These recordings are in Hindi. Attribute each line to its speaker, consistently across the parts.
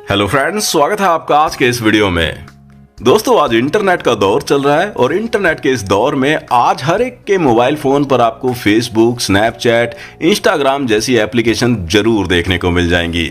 Speaker 1: हेलो फ्रेंड्स, स्वागत है आपका आज के इस वीडियो में। दोस्तों, आज इंटरनेट का दौर चल रहा है और इंटरनेट के इस दौर में आज हर एक के मोबाइल फोन पर आपको फेसबुक, स्नैपचैट, इंस्टाग्राम जैसी एप्लीकेशन जरूर देखने को मिल जाएंगी।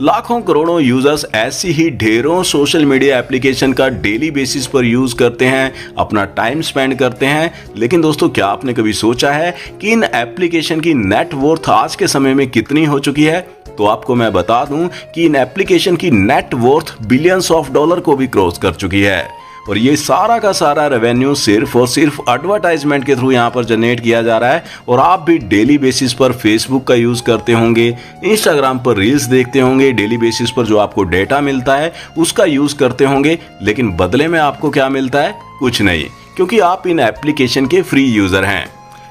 Speaker 1: लाखों करोड़ों यूजर्स ऐसी ही ढेरों सोशल मीडिया एप्लीकेशन का डेली बेसिस पर यूज करते हैं, अपना टाइम स्पेंड करते हैं। लेकिन दोस्तों, क्या आपने कभी सोचा है कि इन एप्लीकेशन की नेट वर्थ आज के समय में कितनी हो चुकी है? तो आपको मैं बता दूं कि इन एप्लीकेशन की net worth billions of dollar को भी क्रॉस कर चुकी है और ये सारा का सारा रेवेन्यू सिर्फ और सिर्फ एडवर्टाइजमेंट के थ्रू यहाँ पर जनरेट किया जा रहा है। और आप भी डेली बेसिस पर फेसबुक का यूज करते होंगे, इंस्टाग्राम पर रील्स देखते होंगे, डेली बेसिस पर जो आपको डेटा मिलता है उसका यूज करते होंगे। लेकिन बदले में आपको क्या मिलता है? कुछ नहीं, क्योंकि आप इन एप्लीकेशन के फ्री यूजर हैं।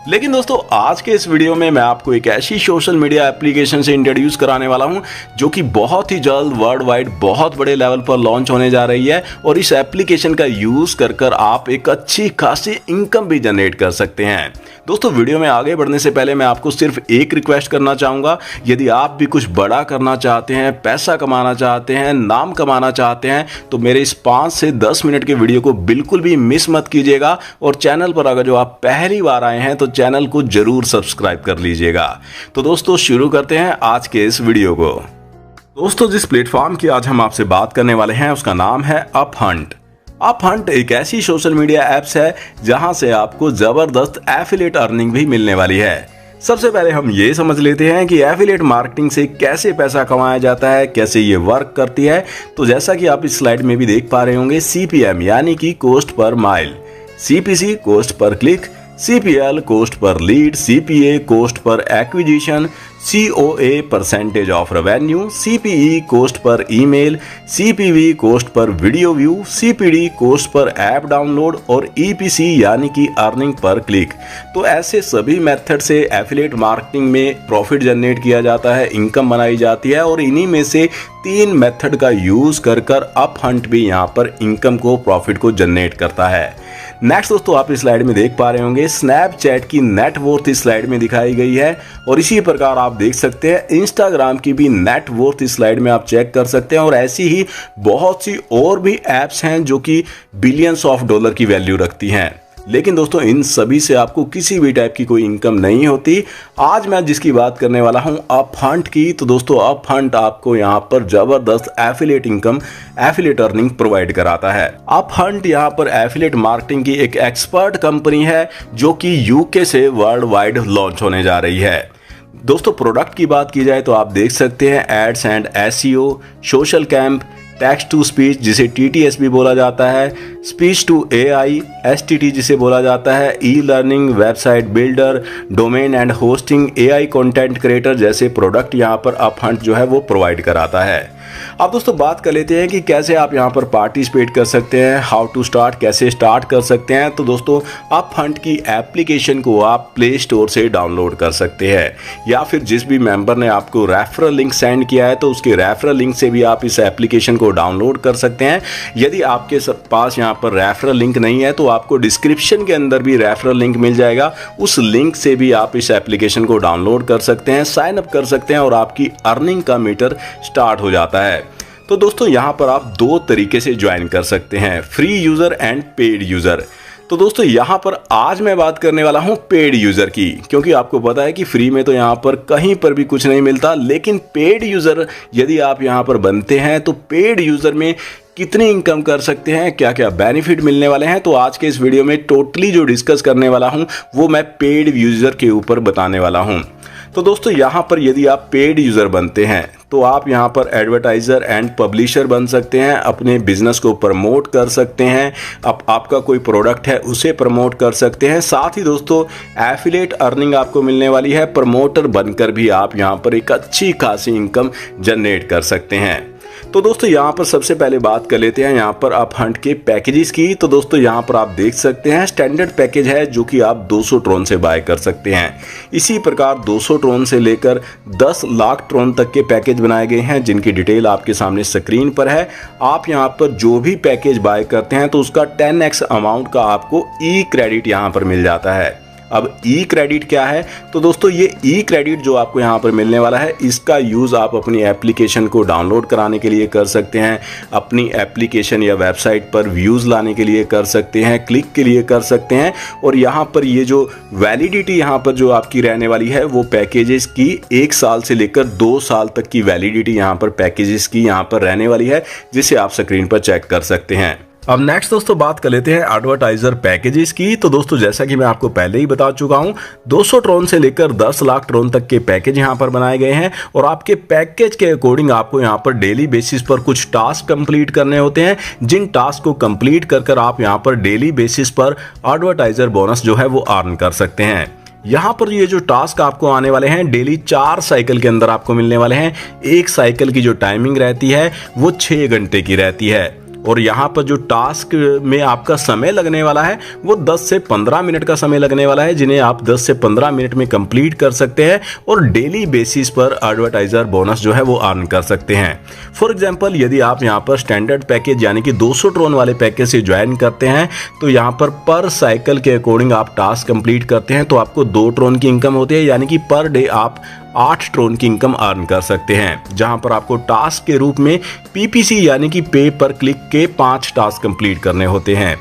Speaker 1: लेकिन दोस्तों, आज के इस वीडियो में मैं आपको एक ऐसी सोशल मीडिया एप्लीकेशन से इंट्रोड्यूस कराने वाला हूं जो कि बहुत ही जल्द वर्ल्ड वाइड बहुत बड़े लेवल पर लॉन्च होने जा रही है। और इस एप्लीकेशन का यूज कर आप एक अच्छी खासी इनकम भी जनरेट कर सकते हैं। दोस्तों, वीडियो में आगे बढ़ने से पहले मैं आपको सिर्फ एक रिक्वेस्ट करना चाहूंगा। यदि आप भी कुछ बड़ा करना चाहते हैं, पैसा कमाना चाहते हैं, नाम कमाना चाहते हैं, तो मेरे इस 5 से 10 मिनट के वीडियो को बिल्कुल भी मिस मत कीजिएगा। और चैनल पर अगर जो आप पहली बार आए हैं तो चैनल को जरूर सब्सक्राइब कर लीजिएगा। तो दोस्तों, शुरू करते हैं आज के इस वीडियो को। दोस्तों, जिस प्लेटफॉर्म की आज हम आपसे बात करने वाले हैं उसका नाम है अपहंट। अपहंट एक ऐसी सोशल मीडिया एप्स है जहां से आपको जबरदस्त एफिलिएट अर्निंग भी मिलने वाली है। सबसे पहले हम ये समझ लेते हैं कि एफिलिएट मार्केटिंग से कैसे पैसा कमाया जाता है, कैसे ये वर्क करती है। तो जैसा कि आप इस स्लाइड में भी देख पा रहे होंगे, CPM यानी कि cost per mile, CPC cost per click, CPL cost per lead, CPA cost per acquisition, COA percentage of revenue, CPE cost per email, CPV cost per video view, CPD cost per app download और EPC यानी कि अर्निंग पर क्लिक। तो ऐसे सभी मेथड से एफिलिएट मार्केटिंग में प्रॉफिट जनरेट किया जाता है, इनकम बनाई जाती है। और इन्हीं में से 3 मेथड का यूज कर अपहंट भी यहाँ पर इनकम को, प्रॉफिट को जनरेट करता है। नेक्स्ट दोस्तों, आप इस स्लाइड में देख पा रहे होंगे स्नैपचैट की नेट वर्थ इस स्लाइड में दिखाई गई है। और इसी प्रकार आप देख सकते हैं इंस्टाग्राम की भी नेट वर्थ इस स्लाइड में आप चेक कर सकते हैं। और ऐसी ही बहुत सी और भी एप्स हैं जो कि बिलियंस ऑफ डॉलर की वैल्यू रखती हैं। लेकिन दोस्तों, इन सभी से आपको किसी भी टाइप की कोई इनकम नहीं होती। आज मैं जिसकी बात करने वाला हूं अपहंट की। तो दोस्तों, अपहंट आपको यहां पर जबरदस्त affiliate income, affiliate earning provide कराता है। अपहंट यहां पर एफिलिएट मार्केटिंग की एक एक्सपर्ट कंपनी है जो कि यूके से वर्ल्ड वाइड लॉन्च होने जा रही है। दोस्तों, प्रोडक्ट की बात की जाए तो आप देख सकते हैं ads and SEO, social camp, text to speech जिसे TTS भी बोला जाता है, स्पीच टू AI, STT जिसे बोला जाता है, e learning, website builder, domain and hosting, AI content creator जैसे प्रोडक्ट यहाँ पर अपहंट जो है वो प्रोवाइड कराता है। अब दोस्तों, बात कर लेते हैं कि कैसे आप यहाँ पर पार्टिसिपेट कर सकते हैं, हाउ टू स्टार्ट, कैसे स्टार्ट कर सकते हैं। तो दोस्तों, अपहंट की एप्लीकेशन को आप प्ले स्टोर से डाउनलोड कर सकते हैं, या फिर जिस भी मेंबर ने आपको रेफरल लिंक सेंड किया है तो उसके रेफरल लिंक से भी आप इस एप्लीकेशन को डाउनलोड कर सकते हैं। यदि आपके पास यहाँ पर रेफरल लिंक नहीं है तो आपको डिस्क्रिप्शन के अंदर भी रेफरल लिंक मिल जाएगा, उस लिंक से भी आप इस एप्लीकेशन को डाउनलोड कर सकते हैं, साइन अप कर सकते हैं और आपकी अर्निंग का मीटर स्टार्ट हो जाता है। तो दोस्तों, यहाँ पर आप 2 तरीके से ज्वाइन कर सकते हैं, free user and paid user. तो दोस्तों, यहाँ पर आज मैं बात करने वाला हूँ पेड यूजर की, क्योंकि आपको पता है कि फ्री में तो यहाँ पर कहीं पर भी कुछ नहीं मिलता। लेकिन पेड यूजर यदि आप यहाँ पर बनते हैं तो पेड यूजर में कितनी इनकम कर सकते हैं, क्या क्या बेनिफिट मिलने वाले हैं, तो आज के इस वीडियो में टोटली जो डिस्कस करने वाला हूं वो मैं पेड यूजर के ऊपर बताने वाला हूं। तो दोस्तों, यहां पर यदि आप पेड यूजर बनते हैं तो आप यहां पर एडवर्टाइजर एंड पब्लिशर बन सकते हैं, अपने बिजनेस को प्रमोट कर सकते हैं, आपका कोई प्रोडक्ट है उसे प्रमोट कर सकते हैं। साथ ही दोस्तों, एफिलिएट अर्निंग आपको मिलने वाली है, प्रमोटर बनकर भी आप यहां पर एक अच्छी खासी इनकम जनरेट कर सकते हैं। तो दोस्तों, यहाँ पर सबसे पहले बात कर लेते हैं यहाँ पर अपहंट के पैकेजेस की। तो दोस्तों, यहाँ पर आप देख सकते हैं स्टैंडर्ड पैकेज है जो कि आप 200 ट्रोन से बाय कर सकते हैं। इसी प्रकार 200 ट्रोन से लेकर 10 लाख ट्रोन तक के पैकेज बनाए गए हैं जिनकी डिटेल आपके सामने स्क्रीन पर है। आप यहाँ पर जो भी पैकेज बाय करते हैं तो उसका 10x अमाउंट का आपको ई क्रेडिट यहाँ पर मिल जाता है। अब ई क्रेडिट क्या है? तो दोस्तों ये ई क्रेडिट जो आपको यहाँ पर मिलने वाला है, इसका यूज़ आप अपनी एप्लीकेशन को डाउनलोड कराने के लिए कर सकते हैं, अपनी एप्लीकेशन या वेबसाइट पर व्यूज़ लाने के लिए कर सकते हैं, क्लिक के लिए कर सकते हैं। और यहाँ पर ये जो वैलिडिटी यहाँ पर जो आपकी रहने वाली है वो पैकेजेस की 1 साल से लेकर 2 साल तक की वैलिडिटी यहाँ पर पैकेजेस की यहाँ पर रहने वाली है, जिसे आप स्क्रीन पर चेक कर सकते हैं। अब नेक्स्ट दोस्तों बात कर लेते हैं एडवर्टाइजर पैकेजेस की। तो दोस्तों जैसा कि मैं आपको पहले ही बता चुका हूं, 200 ट्रोन से लेकर 10 लाख ट्रोन तक के पैकेज यहां पर बनाए गए हैं और आपके पैकेज के अकॉर्डिंग आपको यहां पर डेली बेसिस पर कुछ टास्क कंप्लीट करने होते हैं, जिन टास्क को कंप्लीट कर आप यहां पर डेली बेसिस पर एडवर्टाइजर बोनस जो है वो अर्न कर सकते हैं। यहाँ पर ये जो टास्क आपको आने वाले हैं डेली 4 साइकिल के अंदर आपको मिलने वाले हैं। एक साइकिल की जो टाइमिंग रहती है वो 6 घंटे की रहती है और यहाँ पर जो टास्क में आपका समय लगने वाला है वो 10 से 15 मिनट का समय लगने वाला है, जिन्हें आप 10 से 15 मिनट में कंप्लीट कर सकते हैं और डेली बेसिस पर एडवर्टाइजर बोनस जो है वो अर्न कर सकते हैं। फॉर एग्जांपल यदि आप यहाँ पर स्टैंडर्ड पैकेज यानी कि 200 ट्रोन वाले पैकेज से ज्वाइन करते हैं तो यहाँ पर साइकिल के अकॉर्डिंग आप टास्क कंप्लीट करते हैं तो आपको 2 ट्रोन की इनकम होती है, यानी कि पर डे आप 8 ट्रोन की इनकम अर्न कर सकते हैं, जहां पर आपको टास्क के रूप में पीपीसी यानी कि पे पर क्लिक के 5 टास्क कंप्लीट करने होते हैं।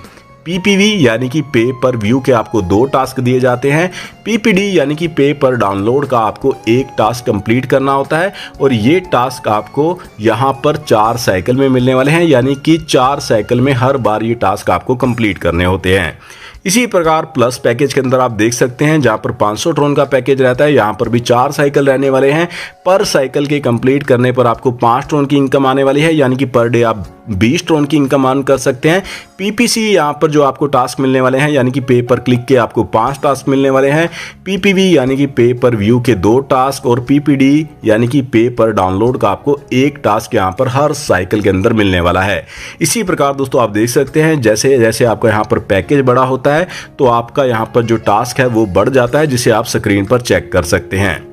Speaker 1: पीपीवी यानी कि पे पर व्यू के आपको 2 टास्क दिए जाते हैं। पीपीडी यानी कि पे पर डाउनलोड का आपको 1 टास्क कंप्लीट करना होता है और ये टास्क आपको यहाँ पर 4 साइकिल में मिलने वाले हैं, यानी कि 4 साइकिल में हर बार ये टास्क आपको कंप्लीट करने होते हैं। इसी प्रकार प्लस पैकेज के अंदर आप देख सकते हैं जहां पर 500 ट्रोन का पैकेज रहता है, यहां पर भी 4 साइकिल रहने वाले हैं। पर साइकिल के कंप्लीट करने पर आपको 5 ट्रोन की इनकम आने वाली है, यानी कि पर डे आप 20 ट्रोन की इनकम अर्न कर सकते हैं। पीपीसी यहां पर जो आपको टास्क मिलने वाले हैं, यानी कि पे पर क्लिक के आपको 5 टास्क मिलने वाले हैं। पीपीवी यानी कि पे पर व्यू के 2 टास्क और पीपीडी यानी कि पे पर डाउनलोड का आपको 1 टास्क यहां पर हर साइकिल के अंदर मिलने वाला है। इसी प्रकार दोस्तों आप देख सकते हैं जैसे जैसे आपका यहां पर पैकेज बड़ा होता है तो आपका यहां पर जो टास्क है वो बढ़ जाता है, जिसे आप स्क्रीन पर चेक कर सकते हैं।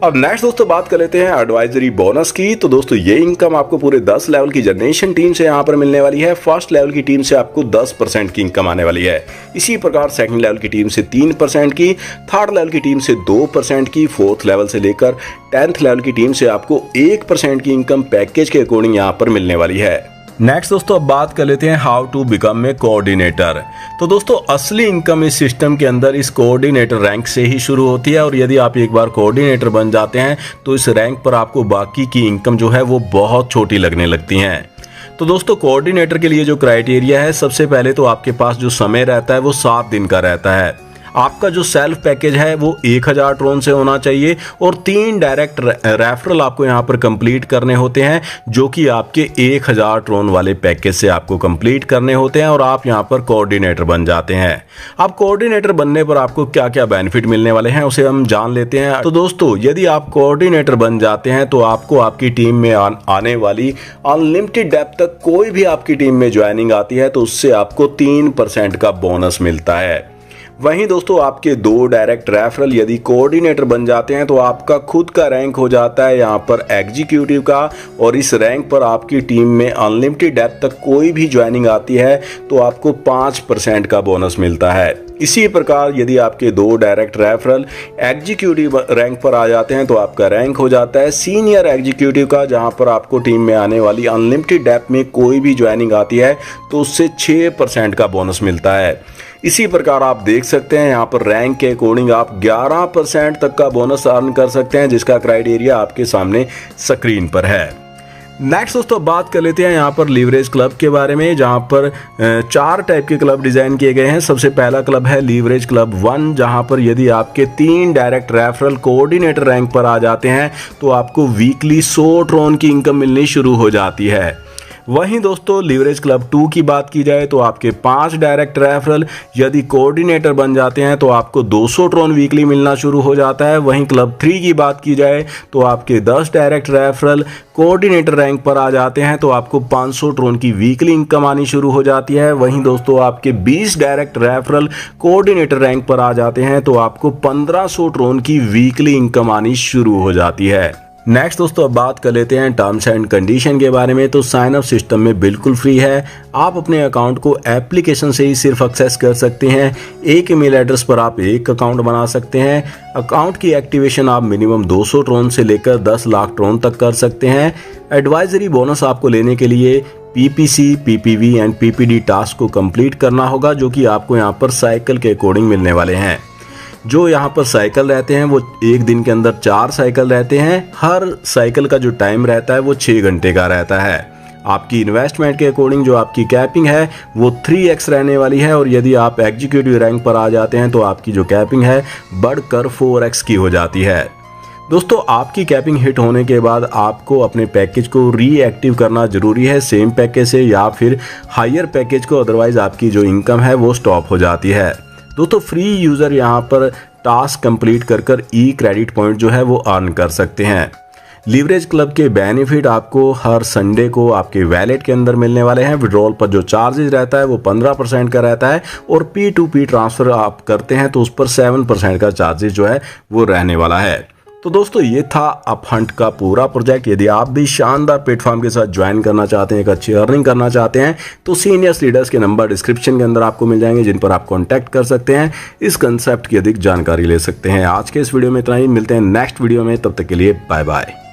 Speaker 1: अब नेक्स्ट दोस्तों बात कर लेते हैं एडवाइजरी बोनस की। तो दोस्तों ये इनकम आपको पूरे 10 लेवल की जनरेशन टीम से यहाँ पर मिलने वाली है। फर्स्ट लेवल की टीम से आपको 10% की इनकम आने वाली है। इसी प्रकार सेकंड लेवल की टीम से 3% की, थर्ड लेवल की टीम से 2% की, फोर्थ लेवल से लेकर 10th लेवल की टीम से आपको 1% की इनकम पैकेज के अकॉर्डिंग यहाँ पर मिलने वाली है। नेक्स्ट दोस्तों अब बात कर लेते हैं how to become a coordinator. तो दोस्तों असली इनकम इस सिस्टम के अंदर इस कोऑर्डिनेटर रैंक से ही शुरू होती है और यदि आप एक बार कोऑर्डिनेटर बन जाते हैं तो इस रैंक पर आपको बाकी की इनकम जो है वो बहुत छोटी लगने लगती हैं। तो दोस्तों कोऑर्डिनेटर के लिए जो क्राइटेरिया है, सबसे पहले तो आपके पास जो समय रहता है वो 7 दिन का रहता है। आपका जो सेल्फ पैकेज है वो 1000 ट्रोन से होना चाहिए और 3 डायरेक्ट रेफरल आपको यहाँ पर कंप्लीट करने होते हैं, जो कि आपके 1000 ट्रोन वाले पैकेज से आपको कंप्लीट करने होते हैं और आप यहाँ पर कोऑर्डिनेटर बन जाते हैं। अब कोऑर्डिनेटर बनने पर आपको क्या क्या बेनिफिट मिलने वाले हैं उसे हम जान लेते हैं। तो दोस्तों यदि आप कोऑर्डिनेटर बन जाते हैं तो आपको आपकी टीम में आने वाली अनलिमिटेड डेप्थ तक कोई भी आपकी टीम में ज्वाइनिंग आती है तो उससे आपको 3% का बोनस मिलता है। वहीं दोस्तों आपके 2 डायरेक्ट रेफरल यदि कोऑर्डिनेटर बन जाते हैं तो आपका खुद का रैंक हो जाता है यहाँ पर एग्जीक्यूटिव का और इस रैंक पर आपकी टीम में अनलिमिटेड डेप्थ तक कोई भी ज्वाइनिंग आती है तो आपको 5% का बोनस मिलता है। इसी प्रकार यदि आपके 2 डायरेक्ट रेफरल एग्जीक्यूटिव रैंक पर आ जाते हैं तो आपका रैंक हो जाता है सीनियर एग्जीक्यूटिव का, जहां पर आपको टीम में आने वाली अनलिमिटेड डेप्थ में कोई भी ज्वाइनिंग आती है तो उससे 6% का बोनस मिलता है। इसी प्रकार आप देख सकते हैं यहाँ पर रैंक के अकॉर्डिंग आप 11% तक का बोनस अर्न कर सकते हैं, जिसका क्राइटेरिया आपके सामने स्क्रीन पर है। नेक्स्ट दोस्तों बात कर लेते हैं यहाँ पर लीवरेज क्लब के बारे में, जहाँ पर 4 टाइप के क्लब डिजाइन किए गए हैं। सबसे पहला क्लब है लीवरेज क्लब 1, जहाँ पर यदि आपके 3 डायरेक्ट रेफरल कोऑर्डिनेटर रैंक पर आ जाते हैं तो आपको वीकली 100 ट्रोन की इनकम मिलनी शुरू हो जाती है। वहीं दोस्तों लीवरेज क्लब 2 की बात की जाए तो आपके 5 डायरेक्ट रेफरल यदि कोऑर्डिनेटर बन जाते हैं तो आपको 200 ट्रोन वीकली मिलना शुरू हो जाता है। वहीं क्लब 3 की बात की जाए तो आपके 10 डायरेक्ट रेफरल कोऑर्डिनेटर रैंक पर आ जाते हैं तो आपको 500 ट्रोन की वीकली इनकम आनी शुरू हो जाती है। वहीं दोस्तों आपके 20 डायरेक्ट रेफरल कोऑर्डिनेटर रैंक पर आ जाते हैं तो आपको 1500 ट्रोन की वीकली इनकम आनी शुरू हो जाती है। नेक्स्ट दोस्तों अब बात कर लेते हैं टर्म्स एंड कंडीशन के बारे में। तो साइन अप सिस्टम में बिल्कुल फ्री है। आप अपने अकाउंट को एप्लीकेशन से ही सिर्फ एक्सेस कर सकते हैं। एक ईमेल एड्रेस पर आप एक अकाउंट बना सकते हैं। अकाउंट की एक्टिवेशन आप मिनिमम 200 ट्रोन से लेकर 10 लाख ट्रोन तक कर सकते हैं। एडवाइजरी बोनस आपको लेने के लिए PPC, PPV and PPD task को कंप्लीट करना होगा, जो कि आपको यहाँ पर साइकिल के अकॉर्डिंग मिलने वाले हैं। जो यहाँ पर साइकिल रहते हैं वो एक दिन के अंदर 4 साइकिल रहते हैं। हर साइकिल का जो टाइम रहता है वो 6 घंटे का रहता है। आपकी इन्वेस्टमेंट के अकॉर्डिंग जो आपकी कैपिंग है वो 3x रहने वाली है, और यदि आप एग्जीक्यूटिव रैंक पर आ जाते हैं तो आपकी जो कैपिंग है बढ़कर 4x की हो जाती है। दोस्तों आपकी कैपिंग हिट होने के बाद आपको अपने पैकेज को रीएक्टिव करना जरूरी है सेम पैकेज से या फिर हायर पैकेज को, अदरवाइज आपकी जो इनकम है वो स्टॉप हो जाती है। दोस्तों फ्री यूज़र यहाँ पर टास्क कंप्लीट कर ई क्रेडिट पॉइंट जो है वो अर्न कर सकते हैं। लीवरेज क्लब के बेनिफिट आपको हर संडे को आपके वैलेट के अंदर मिलने वाले हैं। विड्रॉल पर जो चार्जेस रहता है वो 15% का रहता है, और P2P ट्रांसफ़र आप करते हैं तो उस पर 7% का चार्जेस जो है वो रहने वाला है। तो दोस्तों ये था अपहंट का पूरा प्रोजेक्ट। यदि आप भी शानदार प्लेटफॉर्म के साथ ज्वाइन करना चाहते हैं, एक अच्छी अर्निंग करना चाहते हैं, तो सीनियर्स लीडर्स के नंबर डिस्क्रिप्शन के अंदर आपको मिल जाएंगे, जिन पर आप कांटेक्ट कर सकते हैं, इस कंसेप्ट की अधिक जानकारी ले सकते हैं। आज के इस वीडियो में इतना ही, मिलते हैं नेक्स्ट वीडियो में, तब तक के लिए बाय बाय।